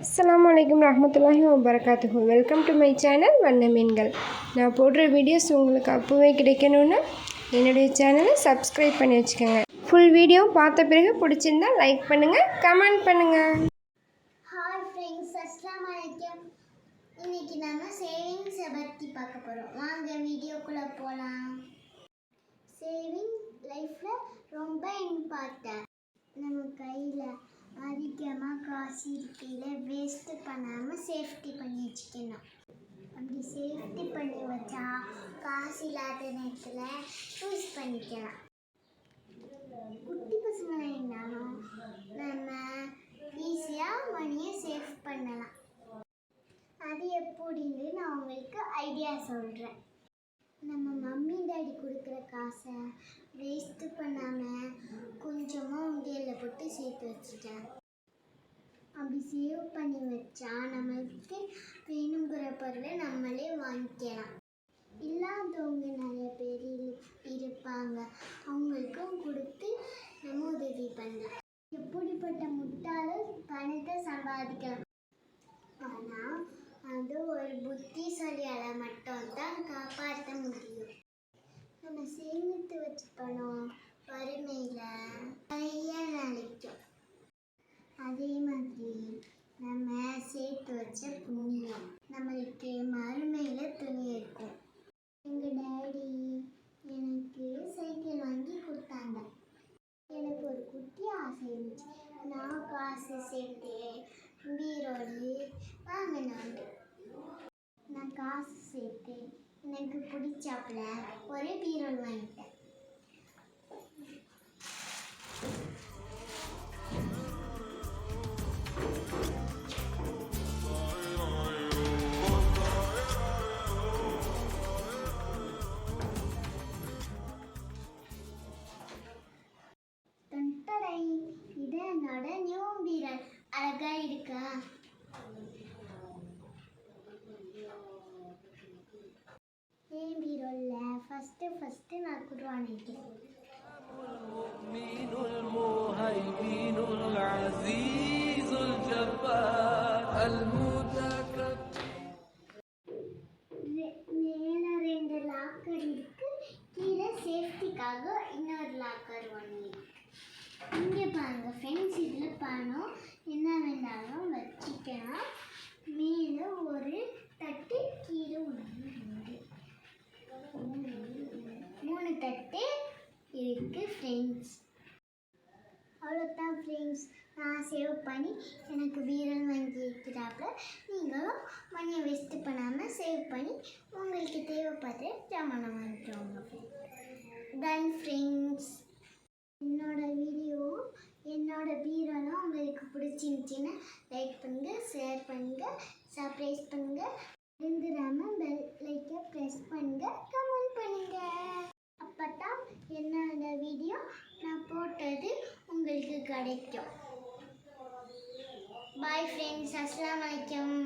அஸ்ஸலாமு அலைக்கும் ரஹ்மத்துல்லாஹி வபரகாத்துஹு. வெல்கம் டு மை சேனல் வண்ண மீன்கள். நான் போடுற வீடியோஸ் உங்களுக்கு அப்போவே கிடைக்கணும்னா என்னுடைய சேனலை சப்ஸ்கிரைப் பண்ணி வச்சுக்கோங்க. ஃபுல் வீடியோ பார்த்த பிறகு பிடிச்சிருந்தா லைக் பண்ணுங்கள், கமெண்ட் பண்ணுங்கள். ஹாய் ஃப்ரெண்ட்ஸ், அஸ்ஸலாமு அலைக்கும். இன்னைக்கு நம்ம சேவிங்ஸை பற்றி பார்க்க போகிறோம். வாங்க வீடியோக்குள்ளே போகலாம். சேவிங் லைஃப்பில் ரொம்ப இம்பார்ட்டன்ட். நம்ம கையில் அதிகமாக காசு இருக்கையில் வேஸ்ட்டு பண்ணாமல் சேஃப்டி பண்ணி வச்சுக்கணும். அப்படி சேஃப்டி பண்ணி வச்சா காசு இல்லாத நேரத்தில் யூஸ் பண்ணிக்கலாம். குட்டி பசங்களாக இருந்தாலும் நம்ம ஈஸியாக மணியை சேவ் பண்ணலாம். அது எப்படின்னு நான் உங்களுக்கு ஐடியா சொல்கிறேன். நம்ம மம்மி டாடி கொடுக்குற காசை வேஸ்ட்டு பண்ணாமல் கொஞ்சமாக உண்டியலில் போட்டு சேர்த்து வச்சுட்டேன். அப்படி சேவ் பண்ணி வச்சா நம்மளுக்கு வேணுங்கிற பொருளை நம்மளே வாங்கிக்கலாம். இல்லாதவங்க நிறைய பேர் இருப்பாங்க, அவங்களுக்கும் கொடுத்து நம்ம உதவி பண்ணலாம். எப்படிப்பட்ட முட்டாளும் பணத்தை சம்பாதிக்கலாம். ஆனால் அது ஒரு புத்திசாலியால் மட்டும்தான் காப்பாற்ற முடியும். நம்ம சேமித்து வச்ச பணம் வறுமையில் நிறைய நிலைக்கும். அதே மாதிரி நம்ம சேர்த்து வச்ச புண்ணியம் நம்மளுக்கு மறுமையில் துணி இருக்கும். எங்கள் டேடி எனக்கு சைக்கிள் வாங்கி கொடுத்தாங்க. எனக்கு ஒரு குட்டி ஆசை இருந்துச்சு. நான் காசு சேர்த்து பீரோடு வாங்கினேன். நான் காசு சேர்த்து எனக்கு பிடிச்சாப்புல ஒரு பீரோல் வாங்கிட்டேன். இது என்னோட நியூ பீரோல். அழகா இருக்கா? என் பீரோல்ல ஃபஸ்ட்டு நான் குருவானிட்டேன். மேலே 2 லாக்கர் இருக்கு, கீழே சேஃப்டிக்காக இன்னொரு லாக்கர் ஒன்று இருக்கு. இங்கே பாருங்க ஃப்ரெண்ட்ஸ், இதில் பணம் என்ன வேண்டாலும் வச்சுக்கலாம். மேலே ஒரு தட்டு, கீழே 3 தட்டு இருக்கு ஃப்ரெண்ட்ஸ். அவ்வளோதான் ஃப்ரெண்ட்ஸ். நான் சேவ் பண்ணி எனக்கு பீரோல் வாங்கி இருக்கிறாப்புல நீங்களும் மணியை வேஸ்ட்டு பண்ணாமல் சேவ் பண்ணி உங்களுக்கு தேவைப்படுற ஜாமானை வாங்கிக்கோங்க. Done friends. என்னோட பீரோலாம் உங்களுக்கு பிடிச்சிருந்துச்சின்னா லைக் பண்ணுங்கள், ஷேர் பண்ணுங்கள், சப்ஸ்கிரைப் பண்ணுங்கள், மறந்துடாமல் பெல் லைக்கை ப்ரெஸ் பண்ணுங்கள், கமெண்ட் பண்ணுங்கள். அப்போ தான் என்னோட வீடியோ நான் போட்டது உங்களுக்கு கிடைக்கும். பாய் ஃப்ரெண்ட்ஸ், அஸ்ஸலாமு அலைக்கும்.